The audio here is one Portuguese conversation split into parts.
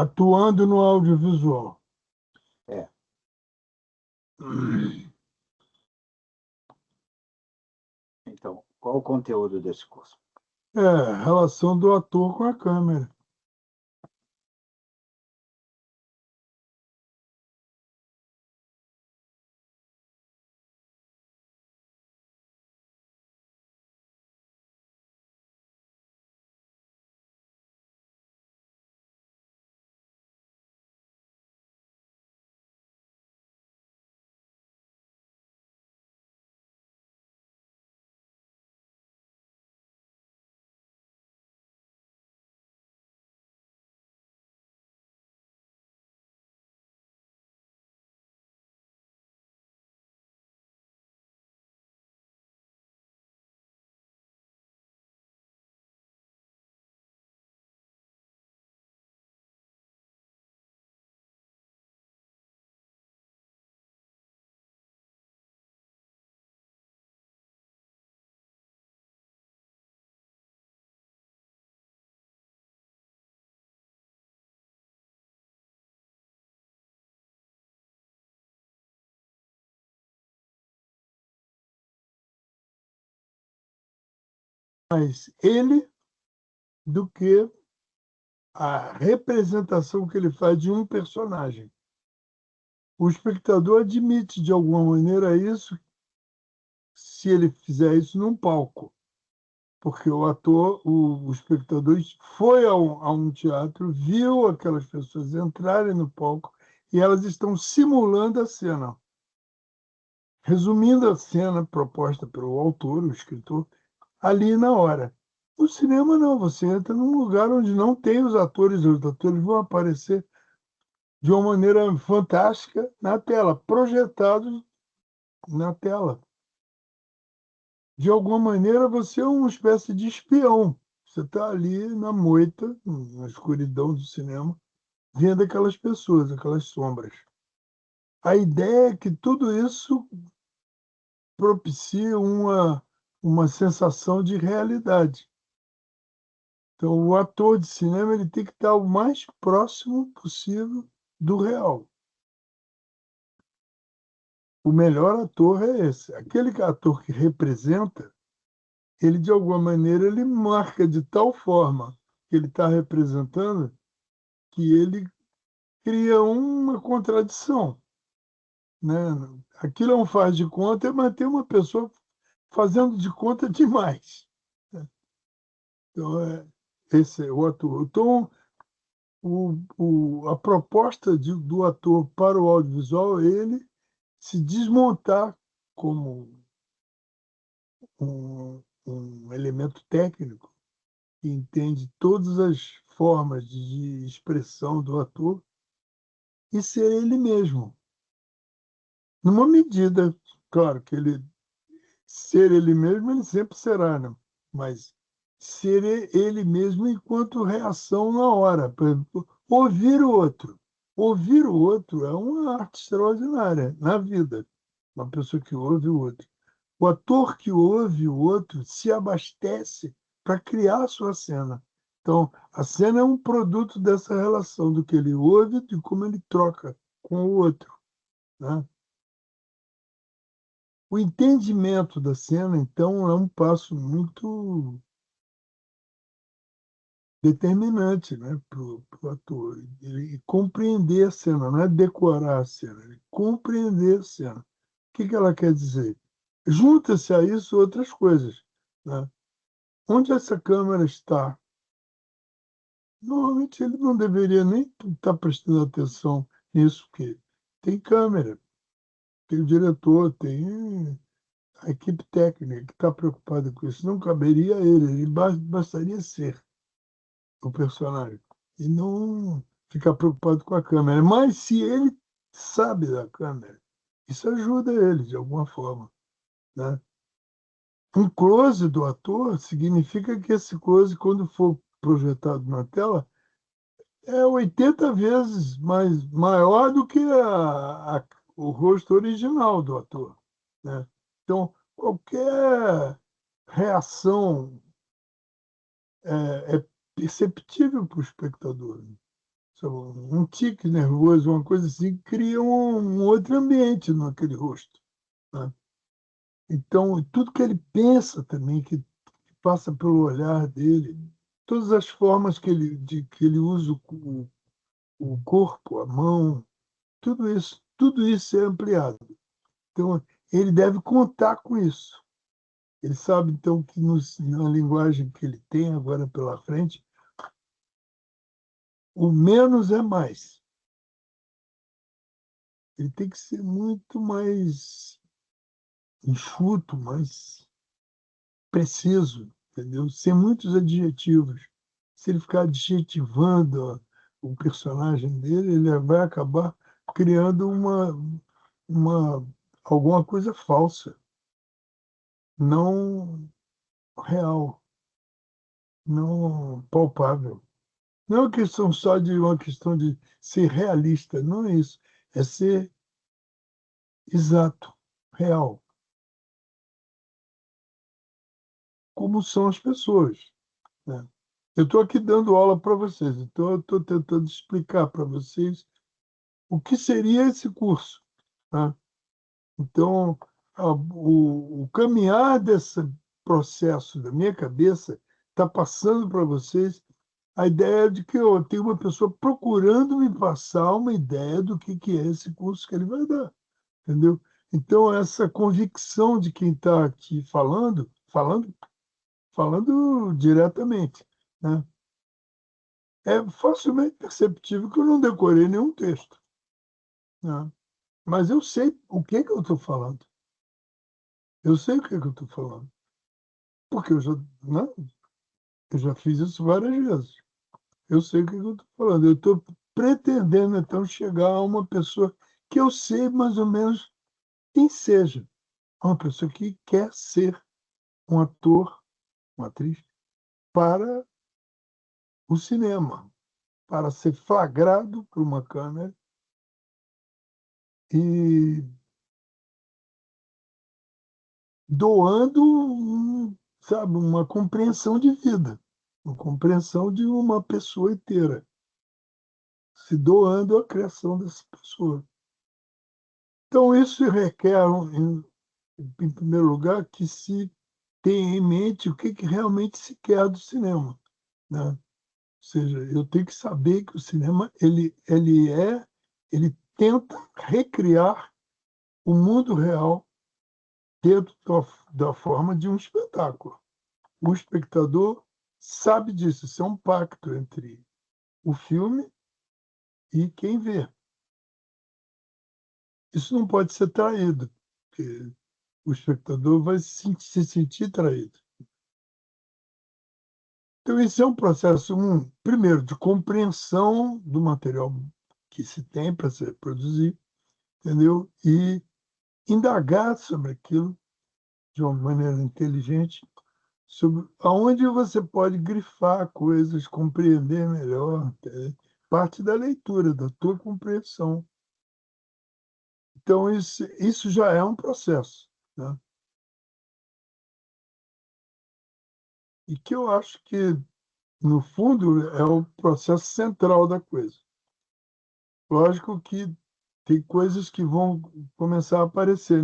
atuando no audiovisual. É. Então, qual o conteúdo desse curso? É, a relação do ator com a câmera. Mais ele do que a representação que ele faz de um personagem. O espectador admite, de alguma maneira, isso se ele fizer isso num palco. Porque o ator, o espectador foi a um teatro, viu aquelas pessoas entrarem no palco e elas estão simulando a cena. Resumindo a cena proposta pelo autor, o escritor, ali na hora. No cinema, não. Você entra num lugar onde não tem os atores vão aparecer de uma maneira fantástica na tela, projetados na tela. De alguma maneira, você é uma espécie de espião. Você está ali na moita, na escuridão do cinema, vendo aquelas pessoas, aquelas sombras. A ideia é que tudo isso propicia uma sensação de realidade. Então, o ator de cinema ele tem que estar o mais próximo possível do real. O melhor ator é esse. Aquele ator que representa, ele de alguma maneira ele marca de tal forma que ele está representando que ele cria uma contradição, né? Aquilo é um faz de conta, mas tem uma pessoa fazendo de conta demais, né? Então, esse é o ator. Então, a proposta do ator para o audiovisual é ele se desmontar como um elemento técnico que entende todas as formas de expressão do ator e ser ele mesmo. Numa medida, claro que ele ser ele mesmo, ele sempre será, né? Mas ser ele mesmo enquanto reação na hora. Por exemplo, ouvir o outro. Ouvir o outro é uma arte extraordinária na vida. Uma pessoa que ouve o outro. O ator que ouve o outro se abastece para criar a sua cena. Então, a cena é um produto dessa relação, do que ele ouve e de como ele troca com o outro, né? O entendimento da cena, então, é um passo muito determinante, né, para o ator. Ele compreender a cena, não é decorar a cena, ele compreender a cena. O que ela quer dizer? Junta-se a isso outras coisas, né? Onde essa câmera está? Normalmente ele não deveria nem estar prestando atenção nisso, porque tem câmera, tem o diretor, tem a equipe técnica que está preocupada com isso. Não caberia a ele, ele bastaria ser o personagem e não ficar preocupado com a câmera. Mas se ele sabe da câmera, isso ajuda ele de alguma forma, né? Um close do ator significa que esse close, quando for projetado na tela, é 80 vezes maior do que o rosto original do ator, né? Então, qualquer reação é perceptível para o espectador, né? sabe, um tique nervoso, uma coisa assim, cria um outro ambiente naquele rosto, né? Então, tudo que ele pensa também, que passa pelo olhar dele, todas as formas que ele usa o corpo, a mão, tudo isso é ampliado. Então, ele deve contar com isso. Ele sabe, então, que na linguagem que ele tem agora pela frente, o menos é mais. Ele tem que ser muito mais enxuto, mais preciso, entendeu? Sem muitos adjetivos. Se ele ficar adjetivando o personagem dele, ele vai acabar criando uma, alguma coisa falsa, não real, não palpável. Não é uma questão só de uma questão de ser realista, não é isso. É ser exato, real, como são as pessoas, né? Eu estou aqui dando aula para vocês, então eu estou tentando explicar para vocês o que seria esse curso, tá? Então, o caminhar desse processo da minha cabeça está passando para vocês a ideia de que eu tenho uma pessoa procurando me passar uma ideia do que é esse curso que ele vai dar, entendeu? Então, essa convicção de quem está aqui falando diretamente, né? É facilmente perceptível que eu não decorei nenhum texto, né? Mas eu sei o que eu estou falando. Eu sei o que eu estou falando. Porque né? Eu já fiz isso várias vezes. Eu sei o que eu estou falando. Eu estou pretendendo, então, chegar a uma pessoa que eu sei mais ou menos quem seja. Uma pessoa que quer ser um ator, uma atriz, para o cinema, para ser flagrado por uma câmera e doando, sabe, uma compreensão de vida, uma compreensão de uma pessoa inteira, se doando à criação dessa pessoa. Então, isso requer, em primeiro lugar, que se tenha em mente o que realmente se quer do cinema, né? Ou seja, eu tenho que saber que o cinema ele tenta recriar o mundo real dentro da forma de um espetáculo. O espectador sabe disso, isso é um pacto entre o filme e quem vê. Isso não pode ser traído, porque o espectador vai se sentir traído. Então, esse é um processo, primeiro, de compreensão do material que se tem para ser produzido, entendeu? E indagar sobre aquilo de uma maneira inteligente, sobre aonde você pode grifar coisas, compreender melhor, parte da leitura, da tua compreensão. Então, isso já é um processo, né? E que eu acho que, no fundo, é o processo central da coisa. Lógico que tem coisas que vão começar a aparecer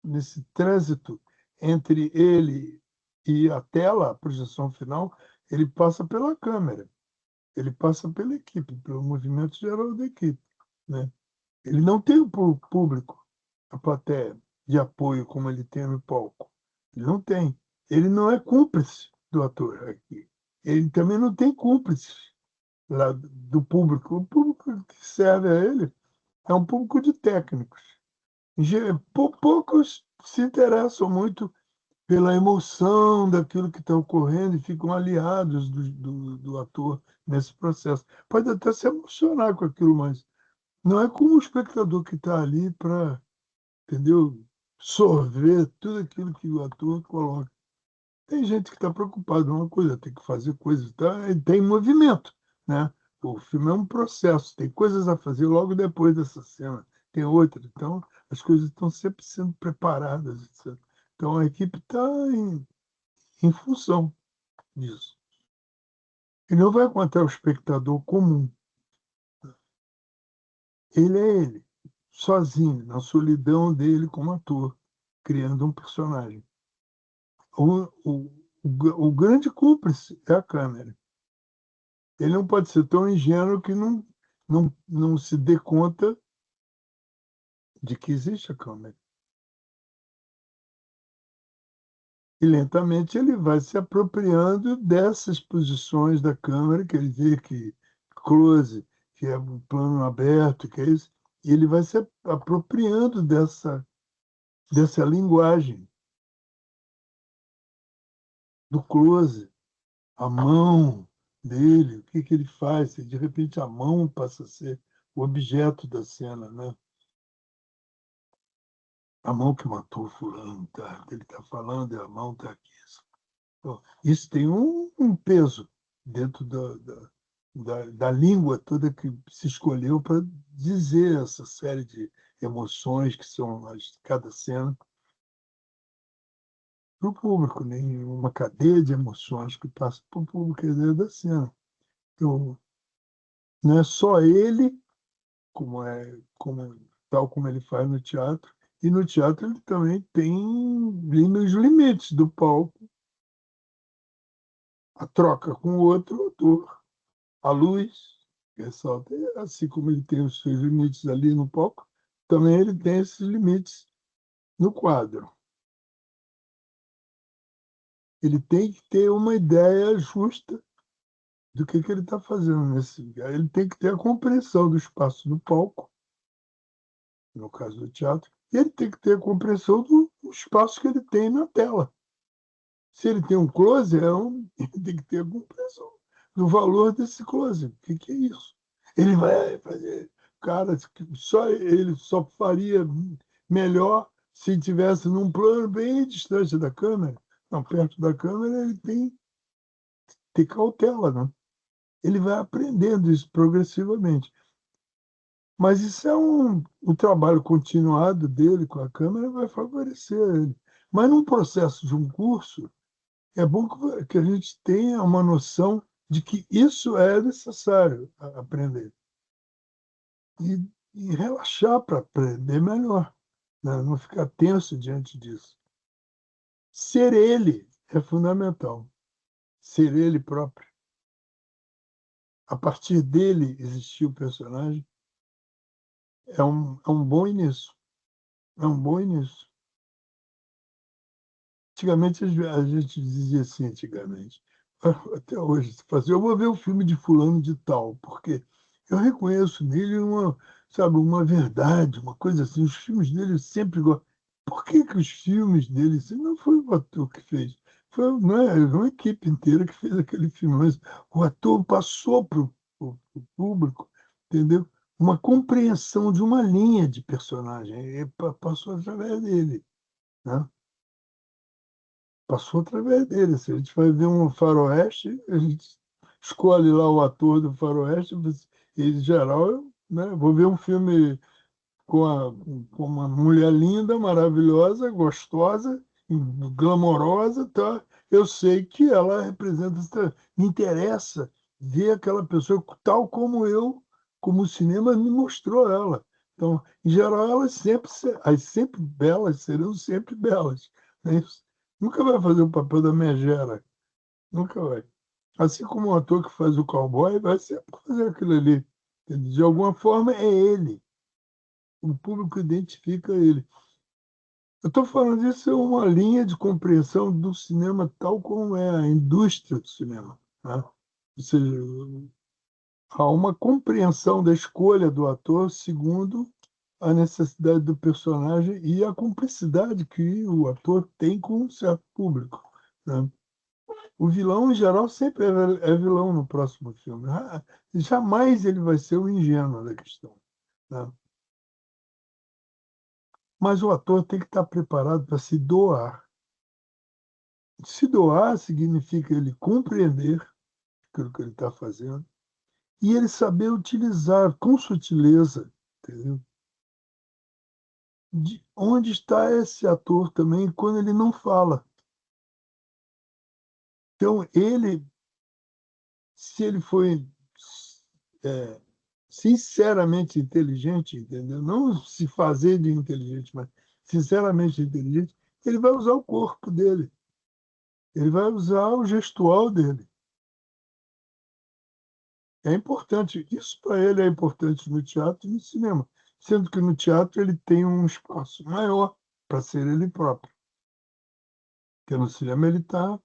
nesse trânsito entre ele e a tela, a projeção final, ele passa pela câmera, ele passa pela equipe, pelo movimento geral da equipe, né? Ele não tem o público, a plateia de apoio como ele tem no palco. Ele não tem. Ele não é cúmplice do ator aqui. Ele também não tem cúmplices lá do público. O público que serve a ele é um público de técnicos. Poucos se interessam muito pela emoção daquilo que está ocorrendo e ficam aliados do ator nesse processo. Pode até se emocionar com aquilo, mas não é como o espectador que está ali para, entendeu, sorver tudo aquilo que o ator coloca. Tem gente que está preocupada uma coisa, tem que fazer coisas, tá? E tem movimento, né? O filme é um processo, tem coisas a fazer logo depois dessa cena, tem outra. Então, as coisas estão sempre sendo preparadas, etc. Então, a equipe está em função disso. E não vai contar o espectador comum. ele, sozinho, na solidão dele como ator, criando um personagem. O grande cúmplice é a câmera. Ele não pode ser tão ingênuo que não se dê conta de que existe a câmera. E lentamente ele vai se apropriando dessas posições da câmera, que ele vê que close, que é um plano aberto, que é isso, e ele vai se apropriando dessa linguagem do close, a mão dele, o que que ele faz, se de repente a mão passa a ser o objeto da cena, né? A mão que matou fulano, tá? Ele está falando, e a mão está aqui. Então, isso tem um peso dentro da língua toda que se escolheu para dizer essa série de emoções que são cada cena para o público, né? Uma cadeia de emoções que passa para o público dentro da cena. Então, não é só ele, tal como ele faz no teatro, e no teatro ele também tem os limites do palco, a troca com o outro ator, a luz, ressalta, assim como ele tem os seus limites ali no palco, também ele tem esses limites no quadro. Ele tem que ter uma ideia justa do que ele está fazendo nesse lugar. Ele tem que ter a compreensão do espaço do palco, no caso do teatro, e ele tem que ter a compreensão do espaço que ele tem na tela. Se ele tem um close, ele tem que ter a compreensão do valor desse close. O que é isso? Ele vai fazer. Cara, só ele só faria melhor se tivesse num plano bem distante da câmera. Não, perto da câmera ele tem cautela, né? Ele vai aprendendo isso progressivamente. Mas isso é um trabalho continuado dele com a câmera, vai favorecer ele. Mas num processo de um curso, é bom que a gente tenha uma noção de que isso é necessário aprender. E relaxar para aprender melhor, né? Não ficar tenso diante disso. Ser ele é fundamental. Ser ele próprio. A partir dele existir o personagem é um bom início. É um bom início. Antigamente, a gente dizia assim, antigamente, até hoje, se fazia, eu vou ver o filme de fulano de tal, porque eu reconheço nele sabe, uma verdade, uma coisa assim, os filmes dele sempre igual. Por que que os filmes dele, assim, não foi o ator que fez, foi, não é, uma equipe inteira que fez aquele filme, mas o ator passou para o público, entendeu? Uma compreensão de uma linha de personagem, e passou através dele, né? Passou através dele. Se a gente vai ver um faroeste, a gente escolhe lá o ator do faroeste, e, em geral, né, vou ver um filme com, com uma mulher linda, maravilhosa, gostosa, glamourosa, tá? Eu sei que ela representa, me interessa ver aquela pessoa tal como o cinema me mostrou ela. Então, em geral, as sempre belas serão sempre belas. Né? Nunca vai fazer o papel da megera, nunca vai. Assim como o ator que faz o cowboy vai sempre fazer aquilo ali. De alguma forma é ele. O público identifica ele. Eu estou falando disso é uma linha de compreensão do cinema tal como é a indústria do cinema. Né? Ou seja, há uma compreensão da escolha do ator segundo a necessidade do personagem e a cumplicidade que o ator tem com um certo público. Né? O vilão, em geral, sempre é vilão no próximo filme. Jamais ele vai ser o ingênuo da questão. Né? Mas o ator tem que estar preparado para se doar. Se doar significa ele compreender aquilo que ele está fazendo e ele saber utilizar com sutileza, entendeu? De onde está esse ator também quando ele não fala. Então, se ele foi é, sinceramente inteligente, entendeu? Não se fazer de inteligente, mas sinceramente inteligente, ele vai usar o corpo dele. Ele vai usar o gestual dele. É importante. Isso para ele é importante no teatro e no cinema. Sendo que no teatro ele tem um espaço maior para ser ele próprio. Porque no cinema ele está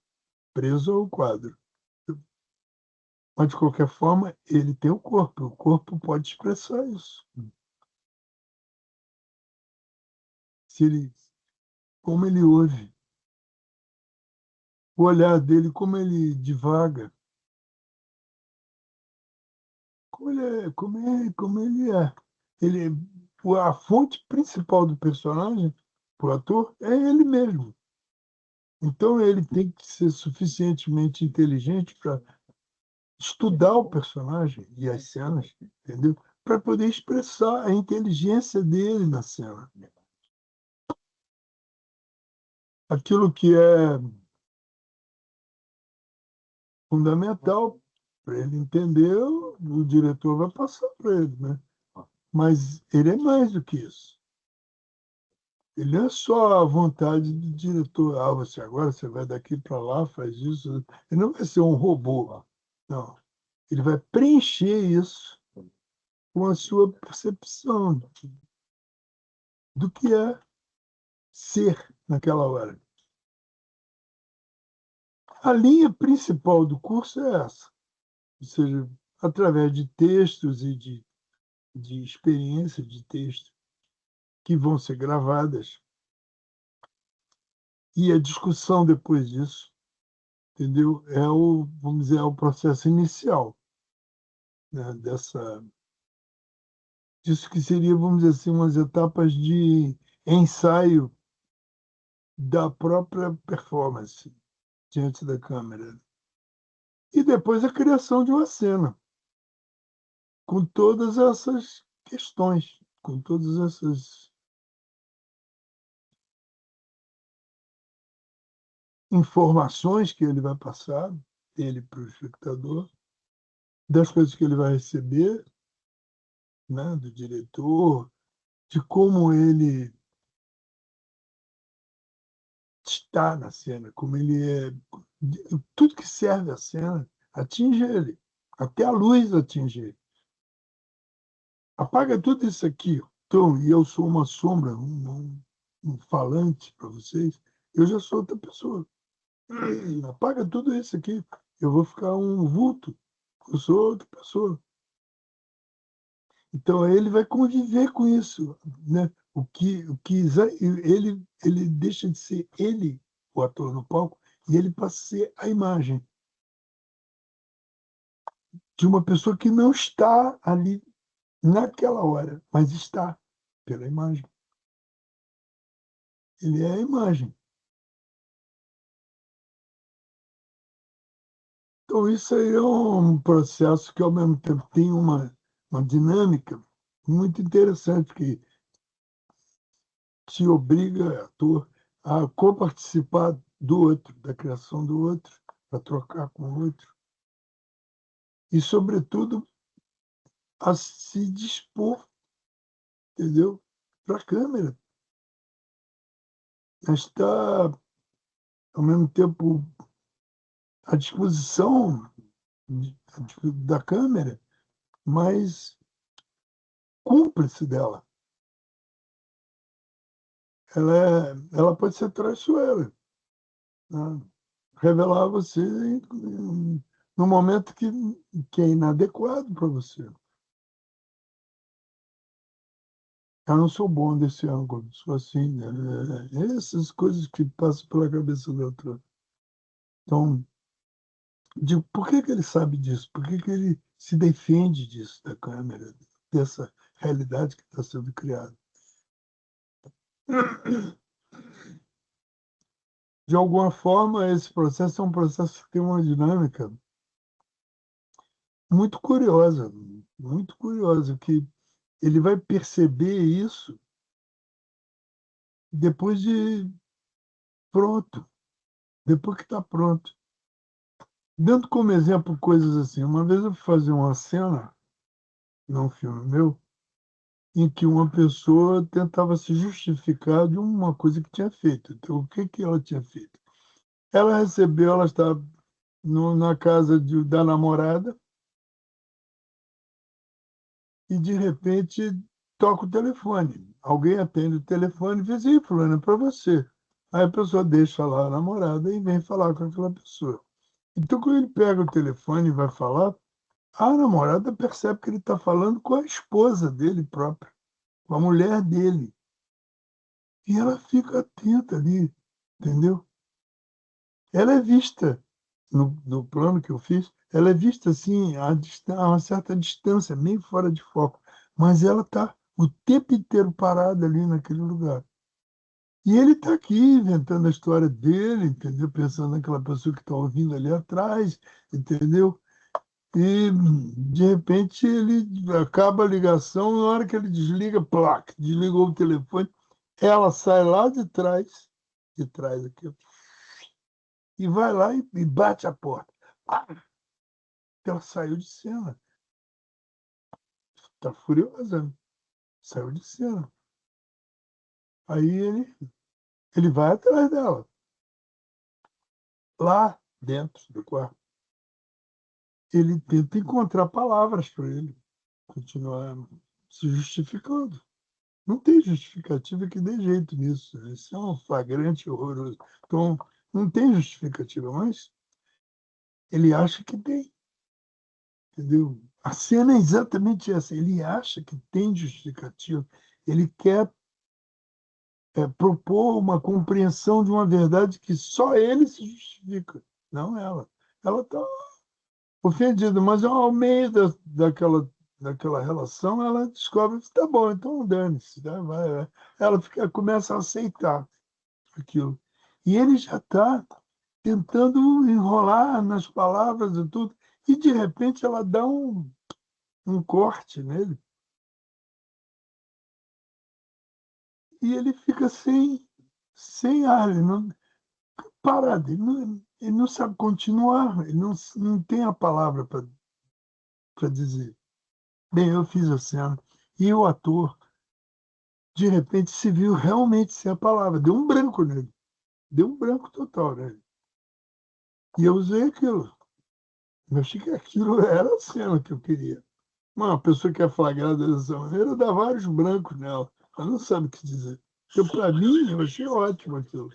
preso ao quadro. Mas, de qualquer forma, ele tem o corpo. O corpo pode expressar isso. Se ele, como ele ouve, o olhar dele, como ele divaga, como ele é. Ele, a fonte principal do personagem, para o ator, é ele mesmo. Então, ele tem que ser suficientemente inteligente para estudar o personagem e as cenas, entendeu? Para poder expressar a inteligência dele na cena. Aquilo que é fundamental para ele entender, o diretor vai passar para ele, né? Mas ele é mais do que isso. Ele não é só a vontade do diretor. Ah, você agora você vai daqui para lá, faz isso. Ele não vai ser um robô. Não. Ele vai preencher isso com a sua percepção do que é ser naquela hora. A linha principal do curso é essa. Ou seja, através de textos e de experiência de texto que vão ser gravadas e a discussão depois disso, entendeu? Vamos dizer, é o processo inicial, né, disso que seria, vamos dizer assim, umas etapas de ensaio da própria performance diante da câmera. E depois a criação de uma cena, com todas essas questões, com todas essas informações que ele vai passar, ele para o espectador, das coisas que ele vai receber, né, do diretor, de como ele está na cena, como ele é. Tudo que serve à cena atinge ele. Até a luz atinge ele. Apaga tudo isso aqui. Então, e eu sou uma sombra, um falante para vocês, eu já sou outra pessoa. Apaga tudo isso aqui, eu vou ficar um vulto. Eu sou outra pessoa. Então, ele vai conviver com isso, né? Ele deixa de ser ele, o ator no palco, e ele passa a ser a imagem de uma pessoa que não está ali naquela hora, mas está pela imagem. Ele é a imagem. Então, isso aí é um processo que, ao mesmo tempo, tem uma dinâmica muito interessante, que te obriga, ator, a coparticipar do outro, da criação do outro, a trocar com o outro. E, sobretudo, a se dispor, entendeu? Para a câmera. A estar, ao mesmo tempo, à disposição da câmera, mas cúmplice dela. Ela pode ser traiçoeira, né? Revelar você no momento que é inadequado para você. Eu não sou bom desse ângulo, sou assim, né? Essas coisas que passam pela cabeça do outro. Então, digo, por que ele sabe disso? Por que ele se defende disso, da câmera, dessa realidade que está sendo criada? De alguma forma, esse processo é um processo que tem uma dinâmica muito curiosa, que ele vai perceber isso depois de pronto, depois que está pronto. Dando como exemplo coisas assim, uma vez eu fui fazer uma cena num filme meu, em que uma pessoa tentava se justificar de uma coisa que tinha feito. Então, o que que ela tinha feito? Ela estava na casa da namorada e, de repente, toca o telefone. Alguém atende o telefone e diz: "Ih, fulano, é para você." Aí a pessoa deixa lá a namorada e vem falar com aquela pessoa. Então, quando ele pega o telefone e vai falar, a namorada percebe que ele está falando com a esposa dele própria, com a mulher dele. E ela fica atenta ali, entendeu? Ela é vista, no plano que eu fiz, ela é vista assim, a uma certa distância, meio fora de foco, mas ela está o tempo inteiro parada ali naquele lugar. E ele está aqui inventando a história dele, entendeu? Pensando naquela pessoa que está ouvindo ali atrás, entendeu? E, de repente, ele acaba a ligação, na hora que ele desliga, plac, desligou o telefone, ela sai lá de trás aqui, e vai lá e bate a porta. Ah, ela saiu de cena, tá furiosa, né? Saiu de cena. Aí ele vai atrás dela, lá dentro do quarto. Ele tenta encontrar palavras para ele continuar se justificando. Não tem justificativa que dê jeito nisso. Isso é um flagrante horroroso. Então, não tem justificativa, mas ele acha que tem, entendeu? A cena é exatamente essa. Ele acha que tem justificativa. Ele quer propor uma compreensão de uma verdade que só ele se justifica, não ela. Ela está ofendida, mas ao meio daquela relação, ela descobre que está bom, então dane-se. Né? Ela começa a aceitar aquilo. E ele já está tentando enrolar nas palavras e tudo, e de repente ela dá um corte nele, e ele fica sem ar, ele não, parado, ele não sabe continuar, ele não tem a palavra para dizer. Bem, eu fiz a cena, e o ator, de repente, se viu realmente sem a palavra, deu um branco nele, deu um branco total nele. E eu usei aquilo. Eu achei que aquilo era a cena que eu queria. Uma pessoa que é flagrada dessa maneira dá vários brancos nela. Ela não sabe o que dizer. Então, para mim, eu achei ótimo aquilo.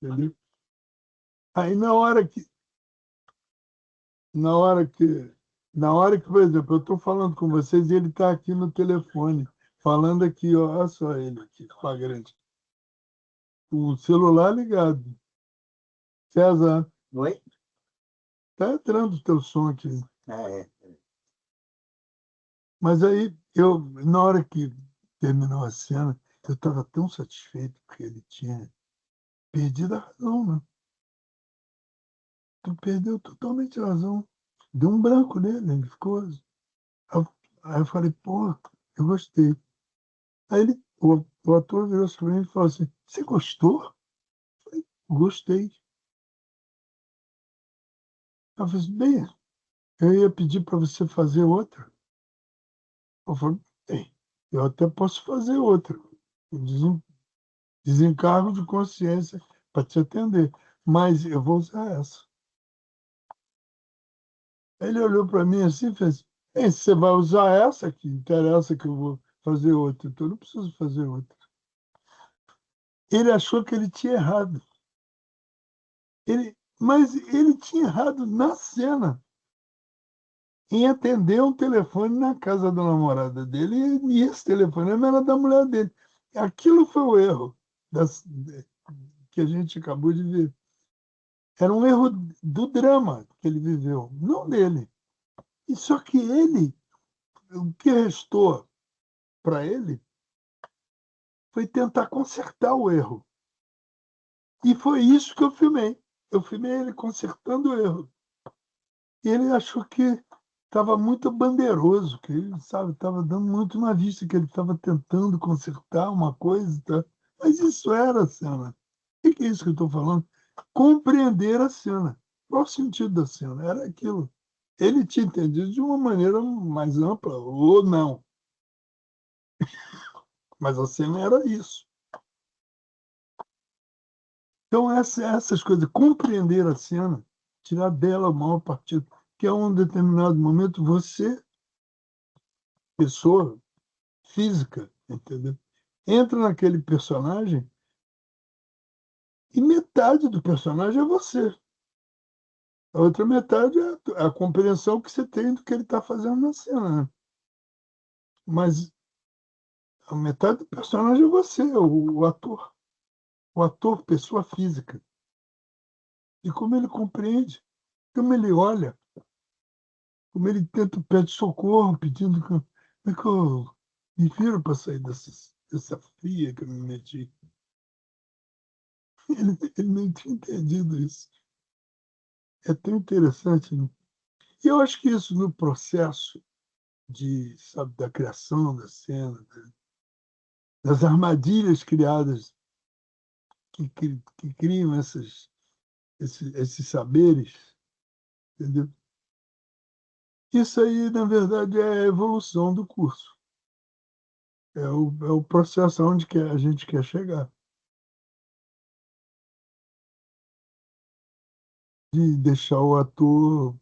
Entendeu? Aí, na hora que, na hora que, por exemplo, eu estou falando com vocês e ele está aqui no telefone, falando aqui, ó, olha só ele aqui, flagrante. O celular ligado. César, Oi? tá entrando o teu som aqui. É. Mas aí, na hora que terminou a cena, eu estava tão satisfeito porque ele tinha perdido a razão, né? Tu perdeu totalmente a razão. Deu um branco nele, ele ficou. Aí eu falei, pô, eu gostei. Aí o ator virou para mim e falou assim: "Você gostou?" Eu falei, gostei. Ela falou assim: "Bem, eu ia pedir para você fazer outra." Eu falei, bem, eu até posso fazer outra. Desencargo de consciência para te atender, mas eu vou usar essa. Ele olhou para mim assim e fez: "Ei, você vai usar essa que interessa que eu vou fazer outra, então eu não preciso fazer outra." Ele achou que ele tinha errado. Mas ele tinha errado na cena, em atender um telefone na casa da namorada dele, e esse telefonema era da mulher dele. Aquilo foi o erro que a gente acabou de ver. Era um erro do drama que ele viveu, não dele. E só que ele, o que restou para ele foi tentar consertar o erro. E foi isso que eu filmei. Eu filmei ele consertando o erro. E ele achou que estava muito bandeiroso, que ele, sabe, estava dando muito na vista que ele estava tentando consertar uma coisa, tá? Mas isso era a cena. O que é isso que eu estou falando? Compreender a cena. Qual o sentido da cena? Era aquilo. ele tinha entendido de uma maneira mais ampla, ou não. Mas a cena era isso. Então, essas coisas, compreender a cena, tirar dela o maior partido, que a um determinado momento você, pessoa física, entendeu? Entra naquele personagem e metade do personagem é você. A outra metade é a compreensão que você tem do que ele está fazendo na cena, né? Mas a metade do personagem é você, o ator. O ator, pessoa física. E como ele compreende, como ele olha, como ele tenta pedir socorro, pedindo como é que eu me viro para sair dessa fria que eu me meti. Ele não tinha entendido isso. É tão interessante, né? E eu acho que isso no processo sabe, da criação da cena, das armadilhas criadas que criam esses saberes, entendeu? Isso aí, na verdade, é a evolução do curso. É o processo onde que a gente quer chegar. De deixar o ator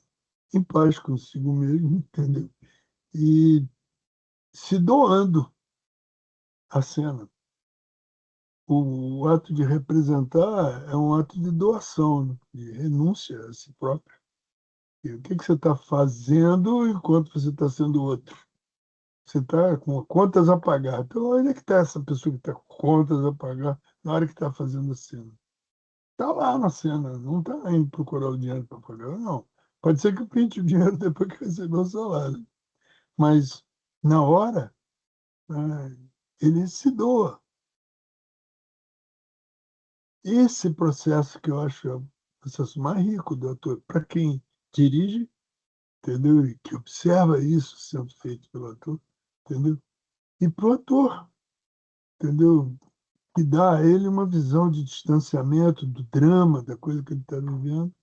em paz consigo mesmo, entendeu? E se doando à cena. O ato de representar é um ato de doação, né? De renúncia a si próprio. E o que você está fazendo enquanto você está sendo outro? Você está com contas a pagar. Então, onde é que está essa pessoa que está com contas a pagar na hora que está fazendo a cena? Está lá na cena, não está indo procurar o dinheiro para pagar, não. Pode ser que pinte o dinheiro depois que recebeu o salário. Mas, na hora, né, ele se doa. Esse processo que eu acho é o processo mais rico do ator, para quem dirige, entendeu? E que observa isso sendo feito pelo ator, entendeu? E para o ator, entendeu? E dá a ele uma visão de distanciamento do drama, da coisa que ele está vivendo,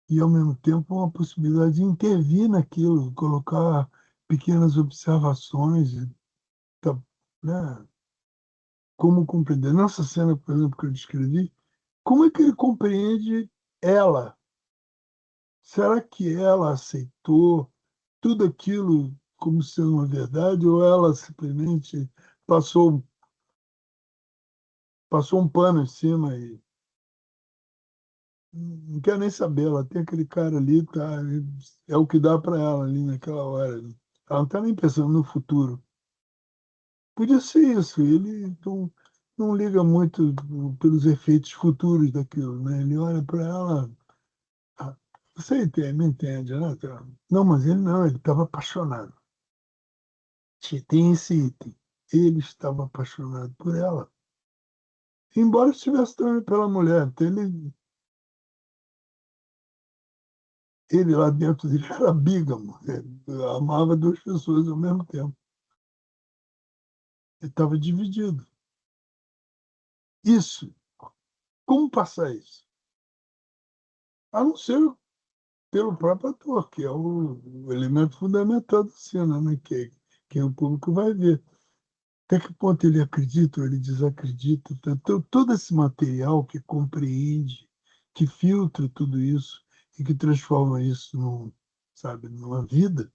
e ao mesmo tempo uma possibilidade de intervir naquilo, colocar pequenas observações, tá, né? Como compreender. Nessa cena, por exemplo, que eu descrevi, como é que ele compreende ela? Será que ela aceitou tudo aquilo como sendo uma verdade ou ela simplesmente passou, passou um pano em cima e não quer nem saber? Ela tem aquele cara ali, tá, é o que dá para ela ali naquela hora. Ela não está nem pensando no futuro. Podia ser isso, ele não liga muito pelos efeitos futuros daquilo, né? Ele olha para ela. Ah, você entende, me entende, né? Não, mas ele não, ele estava apaixonado. Tem esse item. Ele estava apaixonado por ela. Embora estivesse também pela mulher. Então ele lá dentro dele era bígamo. Ele amava duas pessoas ao mesmo tempo. Ele estava dividido. Isso. Como passar isso? A não ser pelo próprio ator, que é o elemento fundamental da cena, né? Que o público vai ver. Até que ponto ele acredita ou ele desacredita. Então, todo esse material que compreende, que filtra tudo isso e que transforma isso sabe, numa vida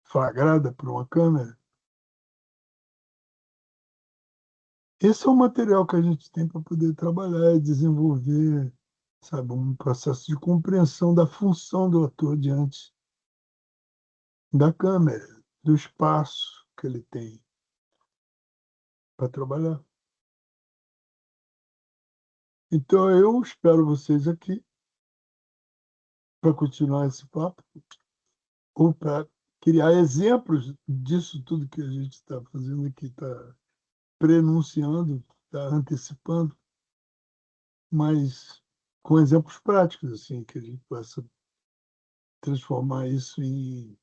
flagrada por uma câmera, esse é o material que a gente tem para poder trabalhar e desenvolver, sabe, um processo de compreensão da função do ator diante da câmera, do espaço que ele tem para trabalhar. Então, eu espero vocês aqui para continuar esse papo, ou para criar exemplos disso tudo que a gente está fazendo aqui, está prenunciando, está antecipando, mas com exemplos práticos, assim, que a gente possa transformar isso em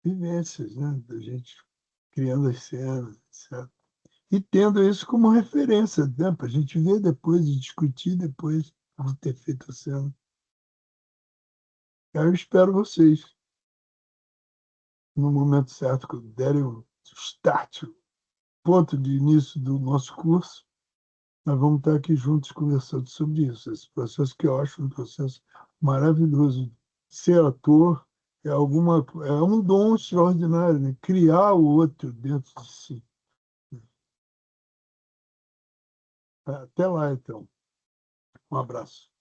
vivências, né? Da gente criando as cenas, etc. E tendo isso como referência, né? Para a gente ver depois e discutir depois. de ter feito a cena. Eu espero vocês no momento certo que derem o start, o ponto de início do nosso curso. Nós vamos estar aqui juntos conversando sobre isso. Esse processo que eu acho um processo maravilhoso. Ser ator é um dom extraordinário, né? Criar o outro dentro de si. Até lá, então. Um abraço.